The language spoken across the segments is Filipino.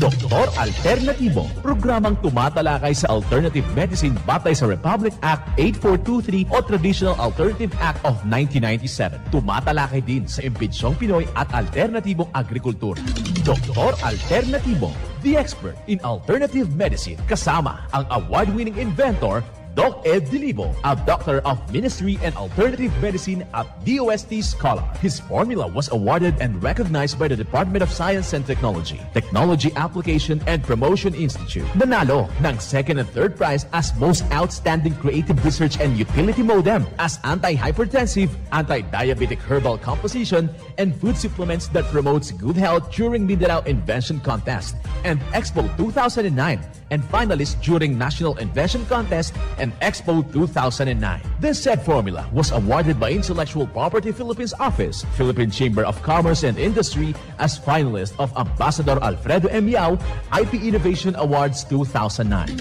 Doktor Alternatibo, programang tumatalakay sa alternative medicine batay sa Republic Act 8423 o Traditional Alternative Act of 1997. Tumatalakay din sa imbitsyong Pinoy at alternatibong agrikultura. Doktor Alternatibo, the expert in alternative medicine, kasama ang award-winning inventor Doc Ed Dilibo, a doctor of ministry and alternative medicine at DOST Scholar. His formula was awarded and recognized by the Department of Science and Technology, Technology Application and Promotion Institute. Nanalo ng second and third prize as Most Outstanding Creative Research and Utility Modem, as anti-hypertensive, anti-diabetic herbal composition, and food supplements that promotes good health during Mindanao Invention Contest and Expo 2009, and finalist during National Invention Contest and Expo 2009. This said formula was awarded by Intellectual Property Philippines Office, Philippine Chamber of Commerce and Industry as finalist of Ambassador Alfredo M. Yao IP Innovation Awards 2009.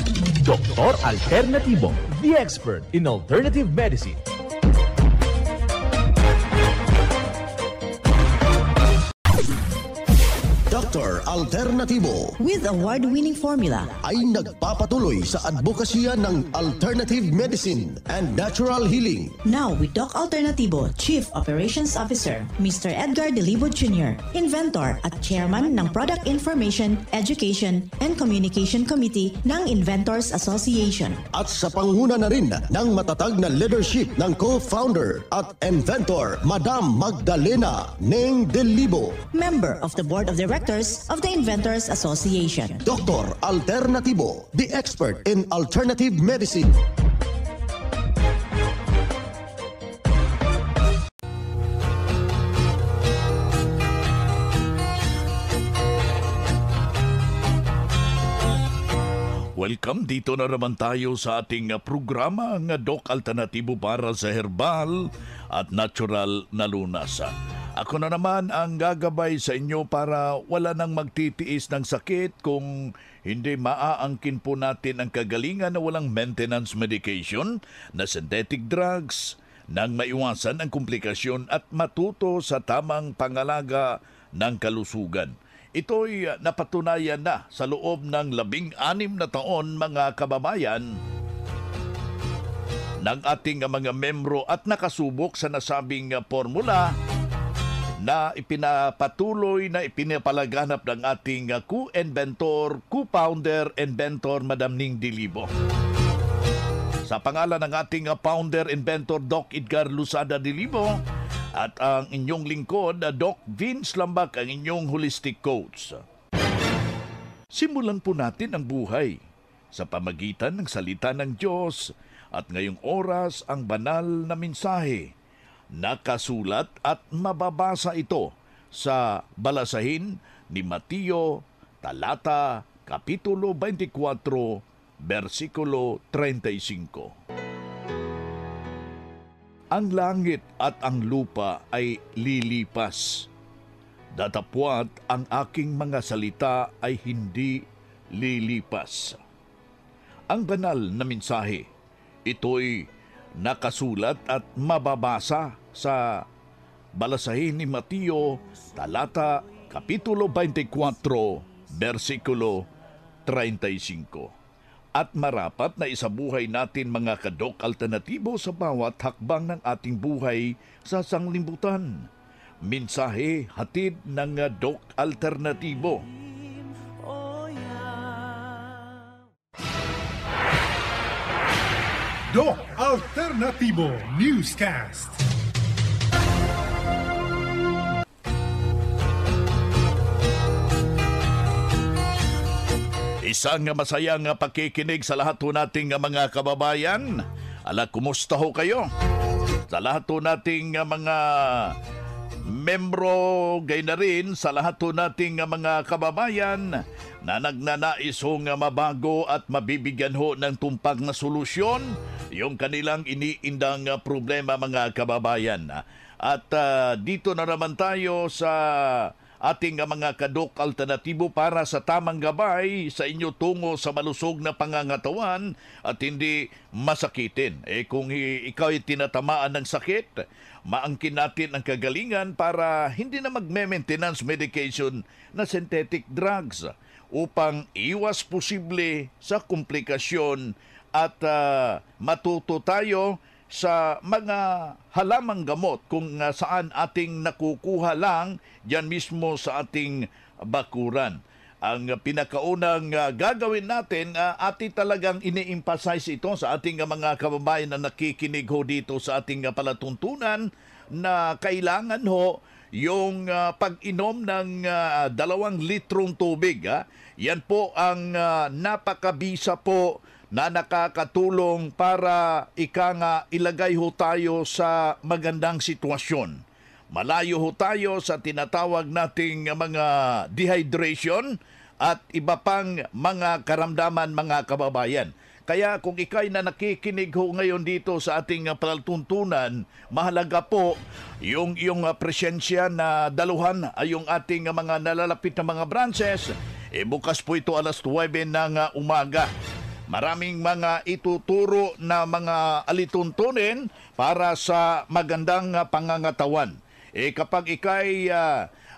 Doktor Alternatibo, the expert in alternative medicine. Dr. Alternatibo with award-winning formula ay nagpapatuloy sa advokasya ng alternative medicine and natural healing. Now with Doc Alternatibo, Chief Operations Officer, Mr. Edgar Dilibo Jr., Inventor at Chairman ng Product Information, Education and Communication Committee ng Inventors Association. At sa panguna na rin ng matatag na leadership ng co-founder at inventor, Madam Magdalena Neng Dilibo, Member of the Board of Directors of the Inventors Association. Dr. Alternatibo, the expert in alternative medicine. Welcome, dito na naman tayo sa ating programa ng Doc Alternatibo para sa herbal at natural na lunas. Ako na naman ang gagabay sa inyo para wala nang magtitiis ng sakit kung hindi maaangkin po natin ang kagalingan na walang maintenance medication na synthetic drugs nang maiwasan ang komplikasyon at matuto sa tamang pangalaga ng kalusugan. Ito'y napatunayan na sa loob ng 16 na taon, mga kababayan, ng ating mga membro at nakasubok sa nasabing formula na ipinapatuloy na ipinapalaganap ng ating co-inventor, co-founder, inventor, Madam Ning Dilibo. Sa pangalan ng ating founder, inventor, Doc Edgar Lusada Dilibo, at ang inyong lingkod, Doc Vince Lambak, ang inyong holistic coach. Simulan po natin ang buhay sa pamagitan ng salita ng Diyos at ngayong oras ang banal na mensahe. Nakasulat at mababasa ito sa balasahin ni Mateo, talata, kapitulo 24, versikulo 35. Ang langit at ang lupa ay lilipas. Datapwat ang aking mga salita ay hindi lilipas. Ang banal na mensahe, ito'y nakasulat at mababasa sa balasahin ni Mateo, talata, kapitulo 24, versikulo 35. At marapat na isabuhay natin, mga kadok alternatibo, sa bawat hakbang ng ating buhay sa sanglibutan. Mensahe hatid ng Doc Alternatibo. Doc Alternatibo Newscast. Isang masayang pakikinig sa lahat ho nating mga kababayan. Kumusta ho kayo? Sa lahat ho nating mga membro, gay na rin sa lahat ho nating mga kababayan na nagnanais hong mabago at mabibigyan ho ng tumpag na solusyon yung kanilang iniindang problema, mga kababayan. At dito na naman tayo sa ating mga kadok alternatibo para sa tamang gabay sa inyo tungo sa malusog na pangangatawan at hindi masakitin. Kung ikaw ay tinatamaan ng sakit, maangkin natin ang kagalingan para hindi na magme-maintenance medication na synthetic drugs upang iwas posible sa komplikasyon at matuto tayo sa mga halamang gamot kung saan ating nakukuha lang diyan mismo sa ating bakuran. Ang pinakaunang gagawin natin, ating talagang ini-emphasize ito sa ating mga kababayan na nakikinig ho dito sa ating palatuntunan na kailangan ho yung pag-inom ng 2 litrong tubig. Yan po ang napakabisa po na nakakatulong para ilagay ho tayo sa magandang sitwasyon. Malayo ho tayo sa tinatawag nating mga dehydration at iba pang mga karamdaman, mga kababayan. Kaya kung ikay na nakikinig ho ngayon dito sa ating palatuntunan, mahalaga po yung iyong presensya na daluhan ay yung ating mga nalalapit na mga branches. Bukas po ito alas 9 ng umaga. Maraming mga ituturo na mga alituntunin para sa magandang pangangatawan. Kapag ikay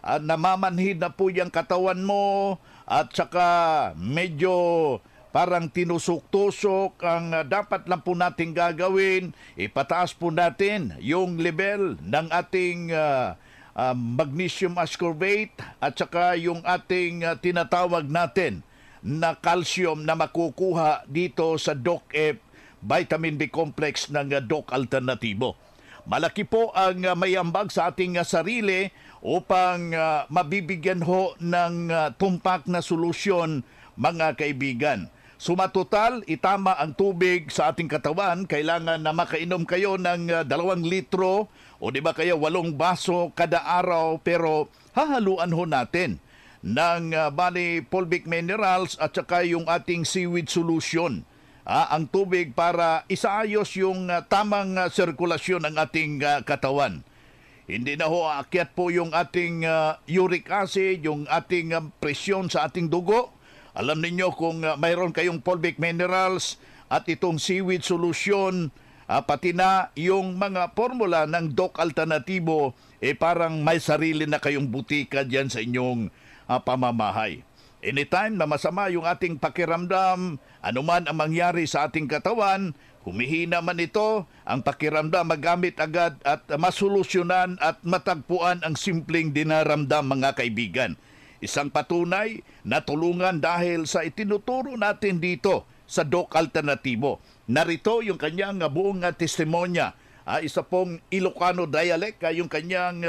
namamanhid na po yung katawan mo at saka medyo parang tinusok-tusok, ang dapat lang po natin gagawin, ipataas po natin yung level ng ating magnesium ascorbate at saka yung ating tinatawag natin na calcium na makukuha dito sa DOC-F vitamin B complex ng DOC Alternatibo. Malaki po ang may ambag sa ating sarili upang mabibigyan ho ng tumpak na solusyon, mga kaibigan. Sumatotal, itama ang tubig sa ating katawan. Kailangan na makainom kayo ng 2 litro o di ba kaya 8 baso kada araw, pero hahaluan ho natin ng bali fulvic minerals at saka yung ating seaweed solution. Ang tubig para isaayos yung tamang sirkulasyon ng ating katawan. Hindi na ho aakyat po yung ating uric acid, yung ating presyon sa ating dugo. Alam ninyo kung mayroon kayong fulvic minerals at itong seaweed solution, pati na yung mga formula ng DOC Alternatibo, parang may sarili na kayong butika dyan sa inyong pamamahay. Anytime na masama yung ating pakiramdam, anuman ang mangyari sa ating katawan, humihina man ito, ang pakiramdam magamit agad at masolusyonan at matagpuan ang simpleng dinaramdam, mga kaibigan. Isang patunay na tulungan dahil sa itinuturo natin dito sa DOC Alternatibo. Narito yung kanyang buong testimonya. Isa pong Ilocano dialect, yung kanyang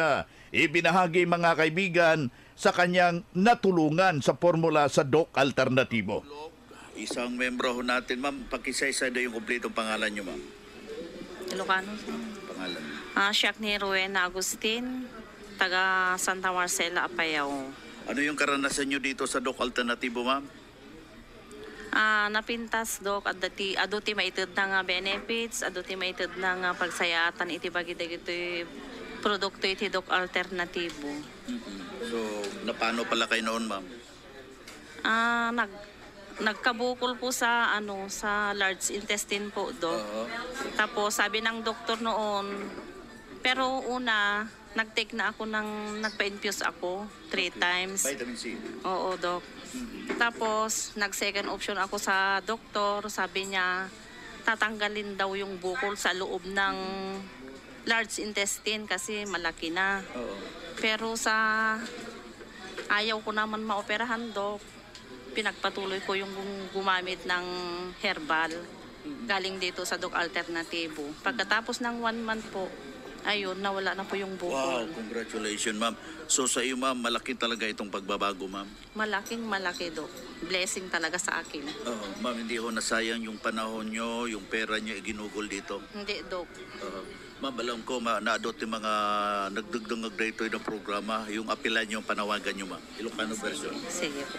ibinahagi, mga kaibigan, sa kanyang natulungan sa formula sa DOC Alternatibo. Isang membro ho natin, ma'am. Pakisay-say na yung kumpletong pangalan nyo, ma'am. Ilocano. Pangalan. Siak ni Rowena Agustin, taga Santa Marcela, Apayao. Ano yung karanasan nyo dito sa DOC Alternatibo, ma'am? Napintas, Dok, aduti maitid na nga benefits, aduti maitid na nga pagsayatan, iti bagida iti produkto iti DOC Alternatibo. So, napano pala kayo noon, ma'am? Nagkabukol po sa sa large intestine po, Dok. Tapos sabi ng doktor noon, pero una nag-take na ako nagpa-infuse ako 3 times. Vitamin C. Oo, Dok. Tapos nag-second option ako sa doktor, sabi niya tatanggalin daw yung bukol sa loob ng large intestine kasi malaki na. Oo. Pero ayaw ko naman maoperahan, Dok. Pinagpatuloy ko yung gumamit ng herbal galing dito sa DOC Alternatibo. Pagkatapos ng 1 month po, ayun, nawala na po yung bukol. Wow, congratulations, ma'am. So sa iyo, ma'am, malaki talaga itong pagbabago, ma'am. Malaking malaki, Dok. Blessing talaga sa akin. Ma'am, hindi ho nasayang yung panahon nyo, yung pera nyo iginugol dito. Hindi, Dok. Ma'am, alam ko, naadot yung mga nagdugdungag dito ng programa, yung apilan nyo, panawagan nyo, ma'am. Ilocano version. Sige po.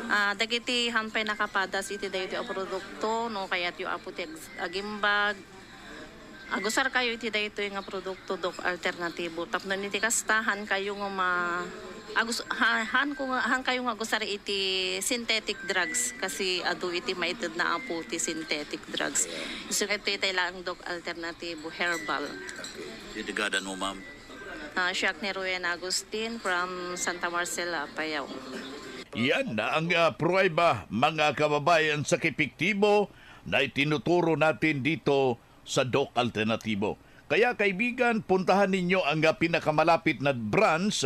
Dagiti hampay nakapadas iti dayo a produkto, no, kayat yung aputi agimbag. Agusar kayo iti dayo nga produkto DOC Alternatibo. Tapno niti kastahan kayo nga han kayo nga gusari iti synthetic drugs kasi adu iti maited na apo ti synthetic drugs. So ito iti lang dog alternatibo herbal. Didigadan mo, ma'am. Siya ni Ruyen Agustin from Santa Marcela, Payaw. Yan na ang pruweba, mga kababayan, sa epektibo na itinuturo natin dito sa Doc Alternatibo. Kaya kaibigan, puntahan ninyo ang pinakamalapit na branch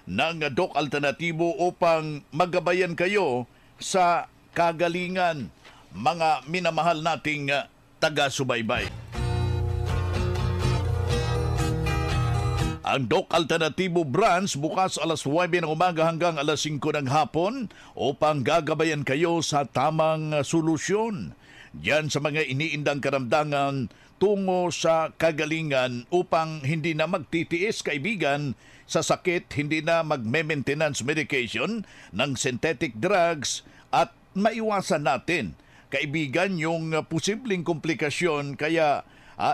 ng Doc Alternatibo upang magabayan kayo sa kagalingan, mga minamahal nating taga-subaybay. Ang Doc Alternatibo branch bukas alas 9 ng umaga hanggang alas 5 ng hapon upang gagabayan kayo sa tamang solusyon diyan sa mga iniindang karamdaman tungo sa kagalingan upang hindi na magtitiis, kaibigan, sa sakit, hindi na magme-maintenance medication ng synthetic drugs at maiwasan natin, kaibigan, yung posibleng komplikasyon. Kaya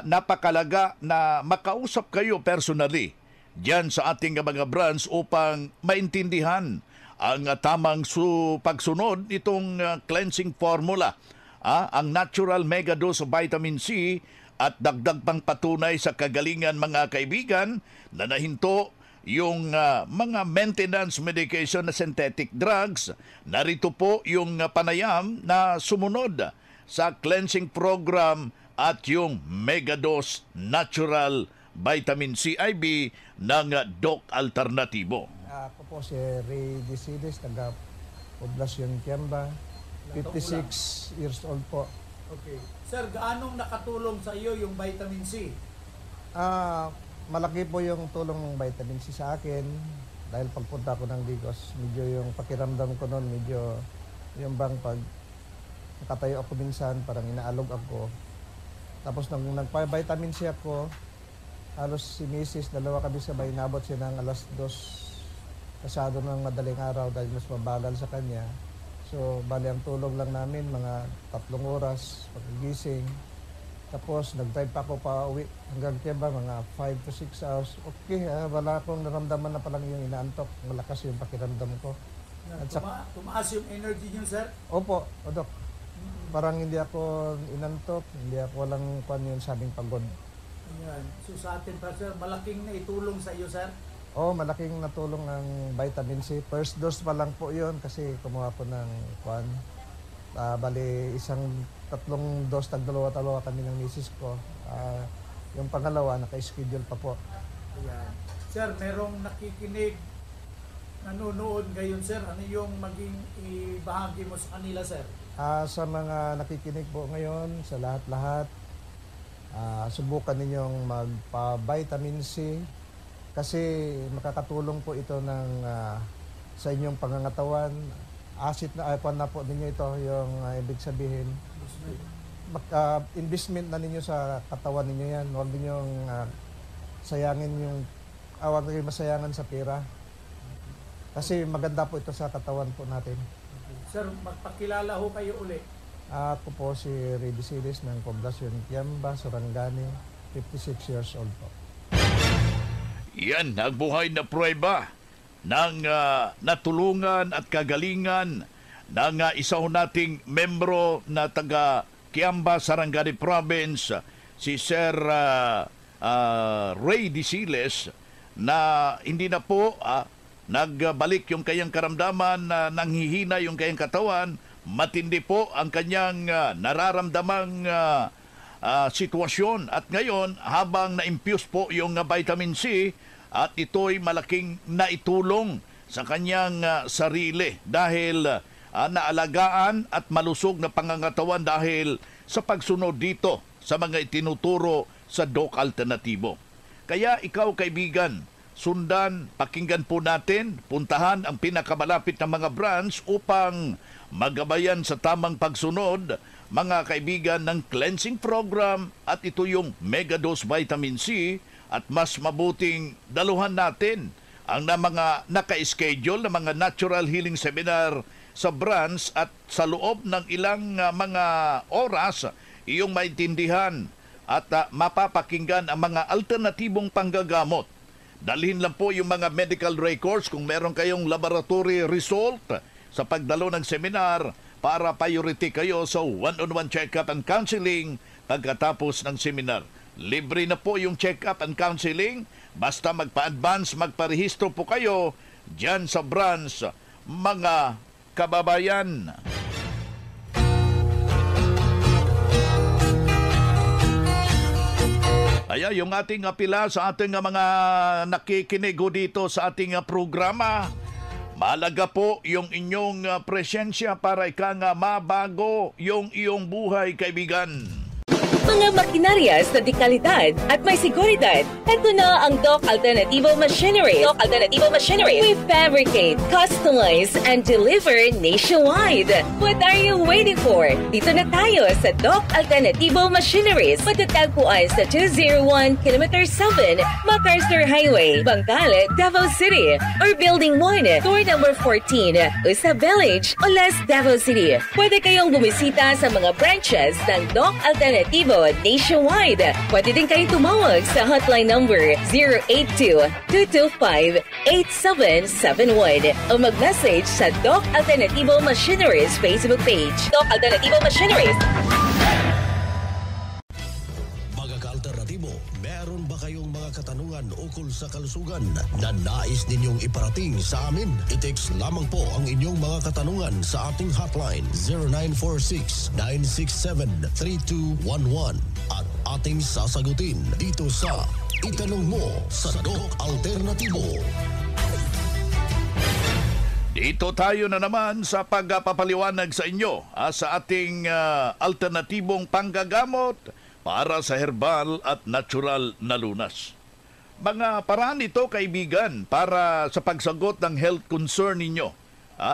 napakalaga na makausap kayo personally diyan sa ating mga branch upang maintindihan ang tamang pagsunod nitong cleansing formula, ang natural mega dose of vitamin C at dagdag pang patunay sa kagalingan, mga kaibigan, na nahinto yung mga maintenance medication na synthetic drugs. Narito po yung panayam na sumunod sa cleansing program at yung mega dose natural vitamin C IV ng Doc Alternatibo. Ako po si Ray Decides, taga Poblacion Kiamba, 56 years old po. Okay. Sir, gaanong nakatulong sa iyo yung vitamin C? Malaki po yung tulong ng vitamin C sa akin dahil pagpunta ko ng Digos, medyo yung pakiramdam ko noon, medyo yung bang pag nakatayo ako minsan, parang inaalog ako. Tapos nung nagpa-vitamin C ako, halos si Mrs. dalawa kami sabay, nabot siya ng alas 2 pasado ng madaling araw dahil mas mabagal sa kanya. So, bali ang tulong lang namin, mga 3 oras paggising. Tapos, nag-drive pa ako pa uwi hanggang Kiamba, mga 5 to 6 hours. Okay, wala akong naramdaman na palang yung inaantok. Malakas yung pakiramdam ko. At tumaas yung energy niyo, sir? Opo, Dok. Parang hindi ako inantok, hindi ako walang yun sabing pagod. Ayan. So sa atin pa, sir, malaking naitulong sa iyo, sir? Oo, malaking natulong ang vitamin C. First dose pa lang po yun kasi kumuha ko ng bali 3 dose, tag-dalawa kami ng misis ko. Yung pangalawa, naka-schedule pa po. Ayan. Sir, merong nakikinig, nanonood ngayon, sir. Ano yung maging ibahagi mo sa kanila, sir? Sa mga nakikinig po ngayon, sa lahat-lahat, subukan ninyong magpa-vitamin C kasi makakatulong po ito sa inyong pangangatawan. Acid na na po ninyo ito, yung ibig sabihin. Investment na ninyo sa katawan ninyo yan. Huwag ninyong sayangin huwag ninyong masayangan sa pera. Kasi maganda po ito sa katawan po natin. Sir, magpakilala ho kayo uli. Ako po si Ray Decides ng Poblacion Kiamba, Sarangani, 56 years old po. Yan, nagbuhay na pruweba ng natulungan at kagalingan ng isa ho nating membro na taga Kiamba, Sarangani Province, si Sir Ray Decides, na hindi na po nagbalik yung kanyang karamdaman, nanghihina yung kanyang katawan. Matindi po ang kanyang nararamdamang sitwasyon. At ngayon, habang na-infuse po yung vitamin C, at ito'y malaking naitulong sa kanyang sarili dahil naalagaan at malusog na pangangatawan dahil sa pagsunod dito sa mga itinuturo sa Doc Alternatibo. Kaya ikaw, kaibigan, sundan, pakinggan po natin, puntahan ang pinakamalapit na mga branch upang magabayan sa tamang pagsunod, mga kaibigan, ng cleansing program, at ito yung mega dose vitamin C. At mas mabuting daluhan natin ang mga naka-schedule na mga natural healing seminar sa branch, at sa loob ng ilang mga oras iyong maintindihan at mapapakinggan ang mga alternatibong panggagamot Dalhin lang po yung mga medical records kung meron kayong laboratory result sa pagdalo ng seminar para priority kayo sa one-on-one check-up and counseling pagkatapos ng seminar. Libre na po yung check-up and counseling. Basta magpa-advance, magparehistro po kayo dyan sa branch, mga kababayan. Kaya yung ating apila sa ating mga nakikinig dito sa ating programa, mahalaga po yung inyong presensya para mabago yung iyong buhay, kaibigan. Mga makinarya sa dekalidad at may seguridad. Ito na ang Doc Alternativo Machinery. Doc Alternativo Machinery. We fabricate, customize, and deliver nationwide. What are you waiting for? Dito na tayo sa Doc Alternativo Machineries. Matatagpuan sa 201 km 7 MacArthur Highway, Bangkalet, Davao City. Or Building 1, Door number 14, Usa Village, Olas, Davao City. Pwede kayong bumisita sa mga branches ng Doc Alternativo nationwide. Pwede din kayong tumawag sa hotline number 082-225-8771 o mag-message sa Doc Alternativo Machineries Facebook page. Doc Alternativo Machineries. Mga ka-alternatibo, meron ba kayong mga katanungan ukol sa kalusugan na nais ninyong iparating sa amin? I-text lamang po ang inyong mga katanungan sa ating hotline 0946-967-3211 at ating sasagutin dito sa Itanong Mo sa Doc Alternatibo. Dito tayo na naman sa pagpapaliwanag sa inyo sa ating alternatibong panggagamot para sa herbal at natural na lunas. Mga paraan ito, kaibigan, para sa pagsagot ng health concern ninyo.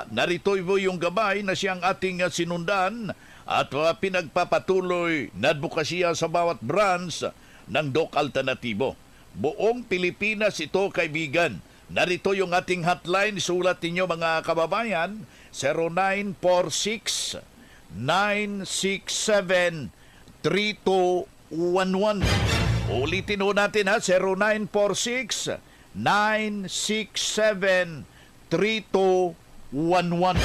Narito po yung gabay na siyang ating sinundan at pinagpapatuloy na advokasya sa bawat branch ng Doc Alternativo. Buong Pilipinas ito, kaibigan. Narito yung ating hotline. Sulat ninyo, mga kababayan, 0946 967 3211. Ulitin ho natin 0946-967-3211.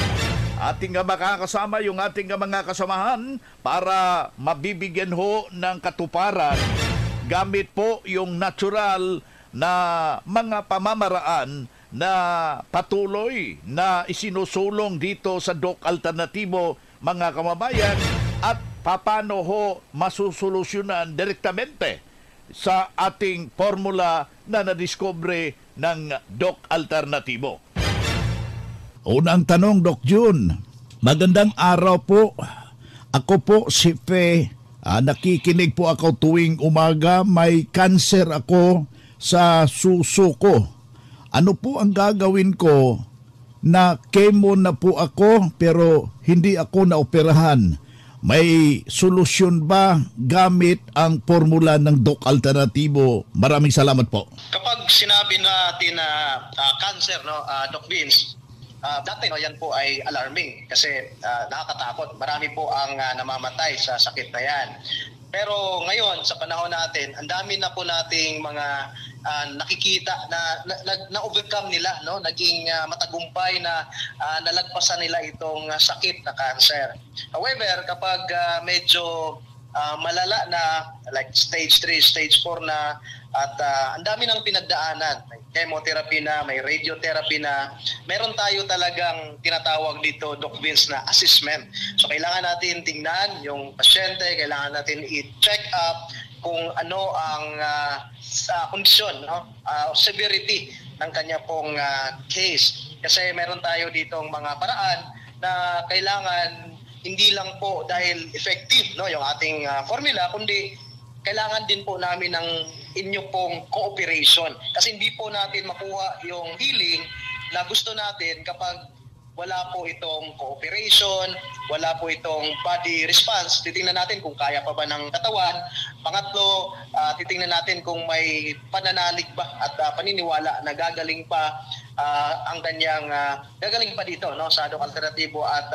Ating makakasama yung ating mga kasamahan para mabibigyan ho ng katuparan gamit po yung natural na mga pamamaraan na patuloy na isinusulong dito sa Doc Alternativo, mga kababayan, at paano ho masusolusyonan direktamente sa ating formula na nadiskubre ng Doc Alternativo. Unang tanong, Doc Jun. Magandang araw po. Ako po si Fe. Nakikinig po ako tuwing umaga. May cancer ako sa suso ko. Ano po ang gagawin ko? Na chemo na po ako pero hindi ako naoperahan. May solusyon ba gamit ang formula ng Doc Alternativo? Maraming salamat po. Kapag sinabi natin na cancer, Doc Vince, dati yan po ay alarming kasi nakakatakot. Marami po ang namamatay sa sakit na yan. Pero ngayon, sa panahon natin, ang dami na po nating mga nakikita na overcome nila, naging matagumpay na nalagpasan nila itong sakit na cancer. However, kapag medyo malala na, like stage 3, stage 4 na, at ang dami ng pinagdaanan, may chemotherapy na, may radiotherapy na, meron tayo talagang tinatawag dito, Doc Vince, na assessment. So kailangan natin tingnan yung pasyente, kailangan natin i-check up kung ano ang kondisyon, severity ng kanya pong case. Kasi meron tayo ditong mga paraan na kailangan hindi lang po dahil effective yung ating formula, kundi kailangan din po namin ng inyo pong cooperation. Kasi hindi po natin makuha yung healing na gusto natin kapag wala po itong cooperation, wala po itong body response. Titingnan natin kung kaya pa ba ng katawan. Pangatlo, titingnan natin kung may pananalig ba at paniniwala na gagaling pa ang kanyang gagaling pa dito sa Doc Alternativo at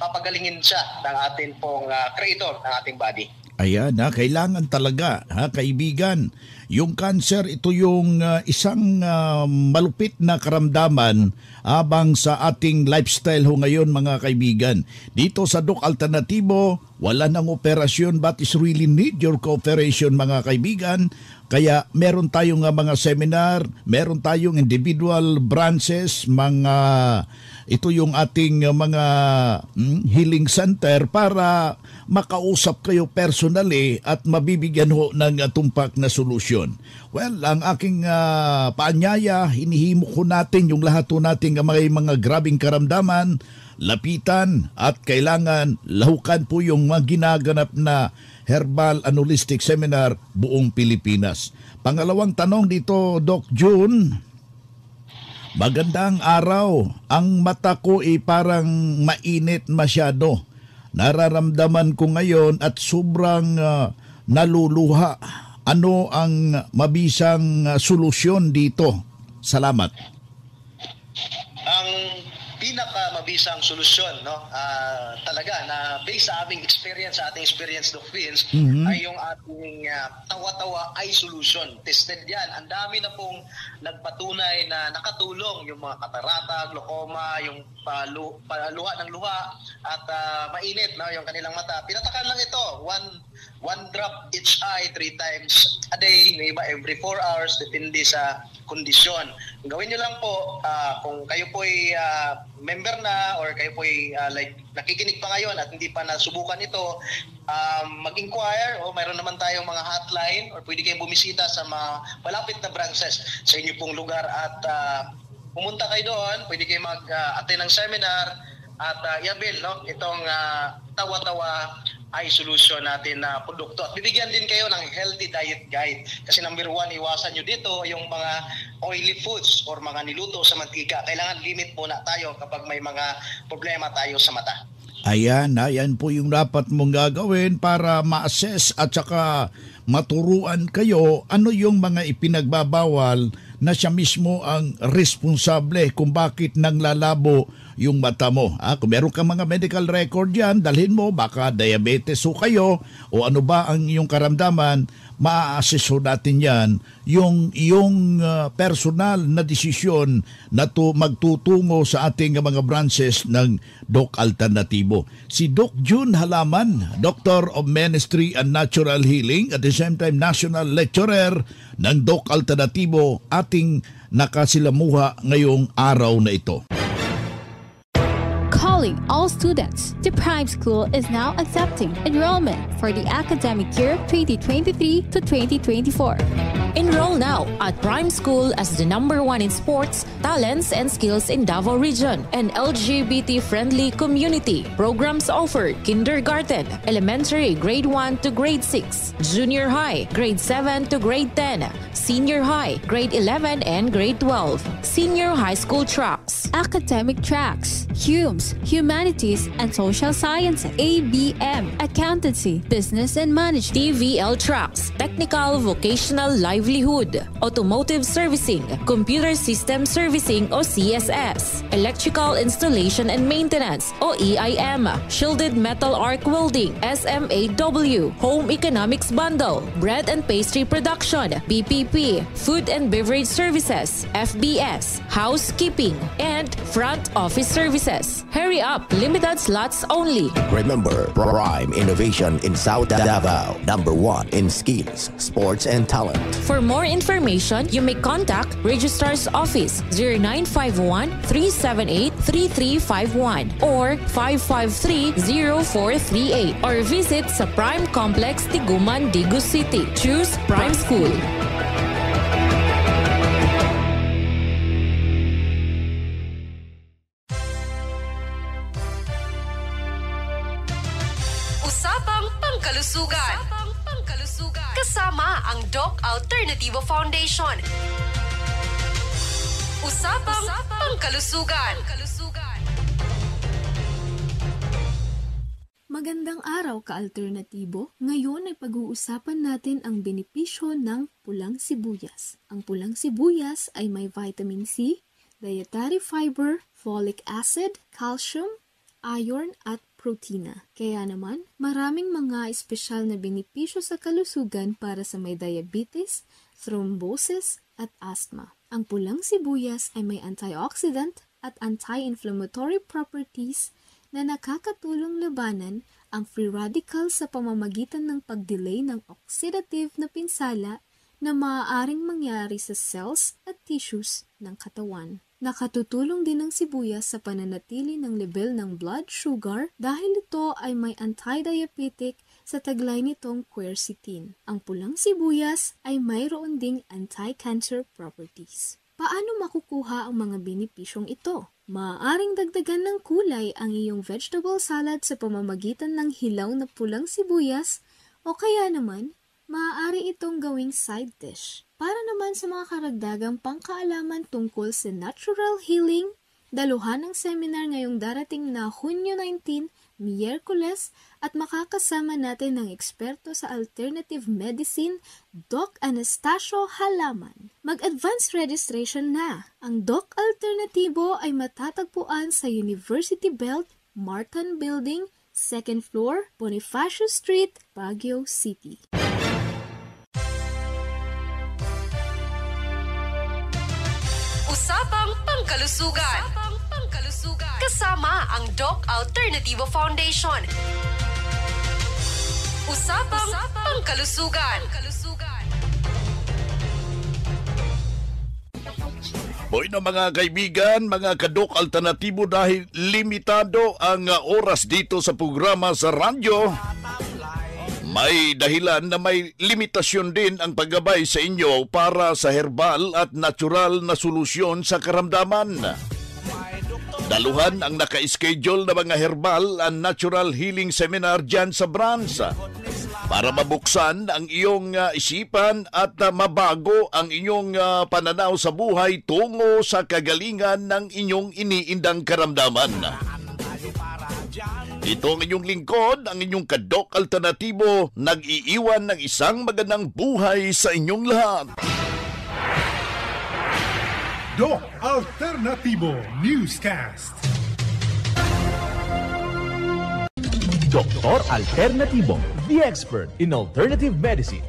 papagalingin siya ng ating pong creator ng ating body. Ayan, kailangan talaga, kaibigan. Yung cancer, ito yung isang malupit na karamdaman abang sa ating lifestyle ho ngayon, mga kaibigan. Dito sa Doc Alternatibo, wala nang operasyon but is really need your cooperation, mga kaibigan. Kaya meron tayong mga seminar, meron tayong individual branches, ito yung ating mga healing center para makausap kayo personally at mabibigyan ho ng tumpak na solusyon. Well, ang aking paanyaya, hinihimo ko natin yung lahat ho nating mga grabing karamdaman, lapitan at kailangan lahukan po yung mga ginaganap na Herbal and Holistic Seminar buong Pilipinas. Pangalawang tanong dito, Doc June. Magandang araw. Ang mata ko ay parang mainit masyado. Nararamdaman ko ngayon at sobrang naluluha. Ano ang mabisang solusyon dito? Salamat. Ang pinakamabisang solusyon, no, talaga na based sa aming experience, sa ating experience, Doc Vince, ay yung ating tawa-tawa eye solution. Tested yan. Ang dami na pong nagpatunay na nakatulong yung mga katarata, glaucoma, yung luha ng luha at mainit, no, yung kanilang mata. Pinatakan lang ito, one drop each eye 3 times a day, may iba every 4 hours, depende sa kondisyon. Gawin nyo lang po, kung kayo po ay member na or kayo po ay nakikinig pa ngayon at hindi pa nasubukan ito, mag-inquire o mayroon naman tayong mga hotline or pwede kayong bumisita sa mga malapit na branches sa inyo pong lugar at pumunta kayo doon, pwede kayong mag-attend ng seminar at i-avail, no, itong tawa-tawa eye solution natin na produkto. At bibigyan din kayo ng healthy diet guide. Kasi number 1, iwasan nyo dito yung mga oily foods or mga niluto sa mantika. Kailangan limit muna tayo kapag may mga problema tayo sa mata. Ayan po yung dapat mong gagawin para ma-assess at saka maturuan kayo ano yung mga ipinagbabawal na siya mismo ang responsable kung bakit nang lalabo yung mata mo. Kung meron kang mga medical record yan, dalhin mo, baka diabetes o kayo o ano ba ang iyong karamdaman, maa-assess natin yan yung personal na desisyon na magtutungo sa ating mga branches ng Doc Alternatibo. Si Doc June Halaman, Doctor of Ministry and Natural Healing at the same time National Lecturer ng Doc Alternatibo, ating nakasilamuha ngayong araw na ito. Calling all students, the Prime School is now accepting enrollment for the academic year 2023 to 2024. Enroll now at Prime School as the #1 in sports, talents, and skills in Davao Region, an LGBT-friendly community. Programs offered: kindergarten, elementary grade 1 to grade 6, junior high grade 7 to grade 10, senior high grade 11 and grade 12, senior high school tracks, academic tracks, HUMS, Humanities and Social Sciences, ABM, Accountancy, Business and Management, TVL tracks, technical vocational livelihood, automotive servicing, computer system servicing o CSS, electrical installation and maintenance o EIM, shielded metal arc welding, SMAW, home economics bundle, bread and pastry production, BPP, food and beverage services, FBS, housekeeping, and front office services. Hurry up, limited slots only. Remember, Prime Innovation in South Davao, #1 in skills, sports, and talent. For more information, you may contact Registrar's Office 0951-378-3351 or 553-0438 or visit sa Prime Complex, Tiguman, Digu City. Choose Prime School. Usapang Pangkalusugan. Kasama ang Doc Alternativo Foundation. Usapang Pangkalusugan. Magandang araw ka-alternatibo. Ngayon ay pag-uusapan natin ang benepisyo ng pulang sibuyas. Ang pulang sibuyas ay may vitamin C, dietary fiber, folic acid, calcium, iron at protina. Kaya naman, maraming mga espesyal na benepisyo sa kalusugan para sa may diabetes, thrombosis at asthma. Ang pulang sibuyas ay may antioxidant at anti-inflammatory properties na nakakatulong labanan ang free radicals sa pamamagitan ng pag-delay ng oxidative na pinsala na maaaring mangyari sa cells at tissues ng katawan. Nakatutulong din ang sibuyas sa pananatili ng level ng blood sugar dahil ito ay may anti-diabetic sa taglay nitong quercetin. Ang pulang sibuyas ay mayroon ding anti-cancer properties. Paano makukuha ang mga benepisyong ito? Maaaring dagdagan ng kulay ang iyong vegetable salad sa pamamagitan ng hilaw na pulang sibuyas o kaya naman, maaari itong gawing side dish. Para naman sa mga karagdagang pangkaalaman tungkol sa natural healing, daluhan ng seminar ngayong darating na Hunyo 19, Miyerkules at makakasama natin ng eksperto sa alternative medicine, Doc Anastasio Halaman. Mag-advance registration na! Ang Doc Alternativo ay matatagpuan sa University Belt, Martin Building, 2nd floor, Bonifacio Street, Baguio City. Usapang Pangkalusugan. Kasama ang Doc Alternativo Foundation. Usapang Pangkalusugan. Boy na mga kaibigan, mga kadok alternatibo dahil limitado ang oras dito sa programa sa radyo. May dahilan na may limitasyon din ang paggabay sa inyo para sa herbal at natural na solusyon sa karamdaman. Daluhan ang naka-schedule na mga herbal and natural healing seminar dyan sa branch para mabuksan ang iyong isipan at mabago ang inyong pananaw sa buhay tungo sa kagalingan ng inyong iniindang karamdaman. Ito ang inyong lingkod, ang inyong kadok alternatibo, nag-iiwan ng isang magandang buhay sa inyong lahat. Doc Alternativo Newscast. Doktor Alternativo, the expert in alternative medicine.